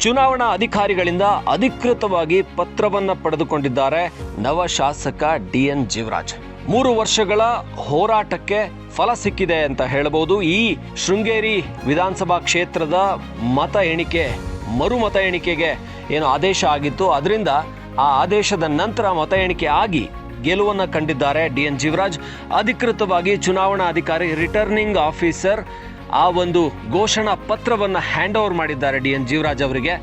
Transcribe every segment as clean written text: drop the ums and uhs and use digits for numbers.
ಚುನಾವಣಾ ಅಧಿಕಾರಿಗಳಿಂದ ಅಧಿಕೃತವಾಗಿ ಪತ್ರವನ್ನ ಪಡೆದುಕೊಂಡಿದ್ದಾರೆ ನವ ಶಾಸಕ DN ಜೀವರಾಜ್. 3 ವರ್ಷಗಳ ಹೋರಾಟಕ್ಕೆ ಫಲ ಸಿಕ್ಕಿದೆ ಅಂತ ಹೇಳಬಹುದು. ಈ ಶೃಂಗೇರಿ ವಿಧಾನಸಭಾ ಕ್ಷೇತ್ರದ ಮರು ಮತ ಎಣಿಕೆಗೆ ಏನು ಆದೇಶ ಆಗಿತ್ತು, ಅದರಿಂದ ಆ ಆದೇಶದ ನಂತರ ಮತ ಎಣಿಕೆ ಆಗಿ ಗೆಲುವನ್ನು ಕಂಡಿದ್ದಾರೆ DN ಜೀವರಾಜ್. ಅಧಿಕೃತವಾಗಿ ಚುನಾವಣಾ ಅಧಿಕಾರಿ ರಿಟರ್ನಿಂಗ್ ಆಫೀಸರ್ ಆ ಒಂದು ಘೋಷಣಾ ಪತ್ರವನ್ನು ಹ್ಯಾಂಡ್ ಓವರ್ ಮಾಡಿದ್ದಾರೆ DN ಜೀವರಾಜ್ ಅವರಿಗೆ.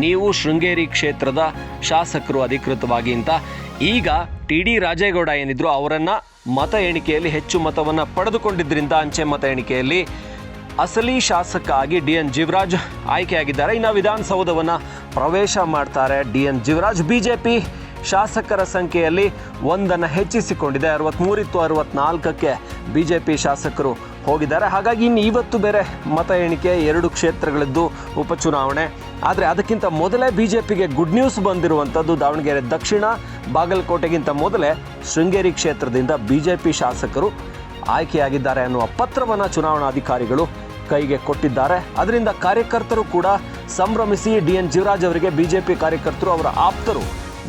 ನೀವು ಶೃಂಗೇರಿ ಕ್ಷೇತ್ರದ ಶಾಸಕರು ಅಧಿಕೃತವಾಗಿ ಅಂತ. ಈಗ TD ರಾಜೇಗೌಡ ಏನಿದ್ರು ಅವರನ್ನ ಮತ ಎಣಿಕೆಯಲ್ಲಿ ಹೆಚ್ಚು ಮತವನ್ನು ಪಡೆದುಕೊಂಡಿದ್ದರಿಂದ ಅಂಚೆ ಮತ ಎಣಿಕೆಯಲ್ಲಿ ಅಸಲಿ ಶಾಸಕ ಆಗಿ DN ಜೀವರಾಜ್ ಆಯ್ಕೆಯಾಗಿದ್ದಾರೆ. ಇನ್ನು ವಿಧಾನಸೌಧವನ್ನು ಪ್ರವೇಶ ಮಾಡ್ತಾರೆ DN ಜೀವರಾಜ್. ಬಿಜೆಪಿ ಶಾಸಕರ ಸಂಖ್ಯೆಯಲ್ಲಿ ಒಂದನ್ನು ಹೆಚ್ಚಿಸಿಕೊಂಡಿದೆ. 63 ಇತ್ತು 64ಕ್ಕೆ ಬಿಜೆಪಿ ಶಾಸಕರು ಹೋಗಿದ್ದಾರೆ. ಹಾಗಾಗಿ ಇನ್ನು ಇವತ್ತು ಬೇರೆ ಮತ ಎಣಿಕೆ, 2 ಕ್ಷೇತ್ರಗಳದ್ದು ಉಪಚುನಾವಣೆ. ಆದರೆ ಅದಕ್ಕಿಂತ ಮೊದಲೇ ಬಿಜೆಪಿಗೆ ಗುಡ್ ನ್ಯೂಸ್ ಬಂದಿರುವಂಥದ್ದು. ದಾವಣಗೆರೆ ದಕ್ಷಿಣ, ಬಾಗಲಕೋಟೆಗಿಂತ ಮೊದಲೇ ಶೃಂಗೇರಿ ಕ್ಷೇತ್ರದಿಂದ ಬಿಜೆಪಿ ಶಾಸಕರು ಆಯ್ಕೆಯಾಗಿದ್ದಾರೆ ಅನ್ನುವ ಪತ್ರವನ್ನು ಚುನಾವಣಾಧಿಕಾರಿಗಳು ಕೈಗೆ ಕೊಟ್ಟಿದ್ದಾರೆ. ಅದರಿಂದ ಕಾರ್ಯಕರ್ತರು ಕೂಡ ಸಂಭ್ರಮಿಸಿ DN ಜೀವರಾಜ್ ಅವರಿಗೆ ಬಿಜೆಪಿ ಕಾರ್ಯಕರ್ತರು, ಅವರ ಆಪ್ತರು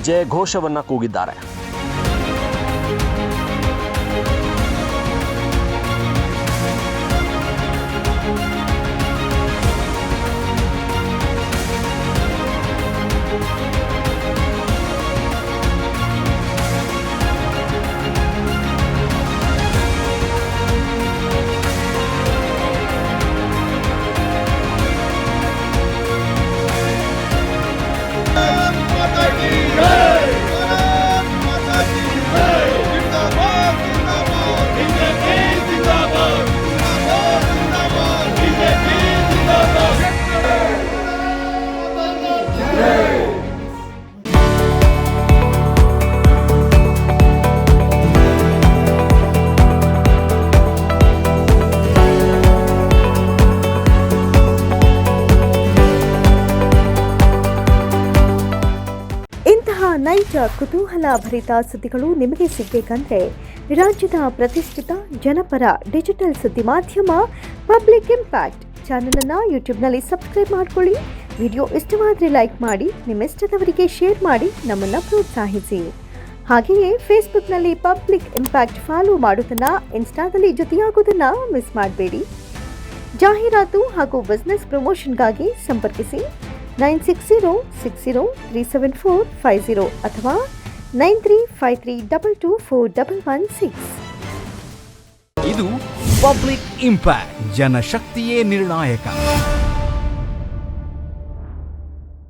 ಜಯ ಘೋಷವನ್ನು ಕೂಗಿದ್ದಾರೆ. ನೈಜ ಕುತೂಹಲ ಭರಿತ ಸುದ್ದಿಗಳು ನಿಮಗೆ ಸಿಗಬೇಕಂದ್ರೆ ರಾಜ್ಯದ ಪ್ರತಿಷ್ಠಿತ ಜನಪರ ಡಿಜಿಟಲ್ ಸುದ್ದಿ ಮಾಧ್ಯಮ ಪಬ್ಲಿಕ್ ಇಂಪ್ಯಾಕ್ಟ್ ಚಾನೆಲ್ ಯೂಟ್ಯೂಬ್ನಲ್ಲಿ ಸಬ್ಸ್ಕ್ರೈಬ್ ಮಾಡ್ಕೊಳ್ಳಿ. ವಿಡಿಯೋ ಇಷ್ಟವಾದರೆ ಲೈಕ್ ಮಾಡಿ, ನಿಮ್ಮಿಷ್ಟದವರಿಗೆ ಶೇರ್ ಮಾಡಿ ನಮ್ಮನ್ನು ಪ್ರೋತ್ಸಾಹಿಸಿ. ಹಾಗೆಯೇ ಫೇಸ್ಬುಕ್ನಲ್ಲಿ ಪಬ್ಲಿಕ್ ಇಂಪ್ಯಾಕ್ಟ್ ಫಾಲೋ ಮಾಡೋದನ್ನ, ಇನ್ಸ್ಟಾದಲ್ಲಿ ಜೊತೆಯಾಗೋದನ್ನ ಮಿಸ್ ಮಾಡಬೇಡಿ. ಜಾಹೀರಾತು ಹಾಗೂ ಬಿಸ್ನೆಸ್ ಪ್ರಮೋಷನ್ಗಾಗಿ ಸಂಪರ್ಕಿಸಿ 9606037450 ಅಥವಾ 9353224116. ಇದು ಪಬ್ಲಿಕ್ ಇಂಪ್ಯಾಕ್ಟ್, ಜನಶಕ್ತಿಯೇ ನಿರ್ಣಾಯಕ.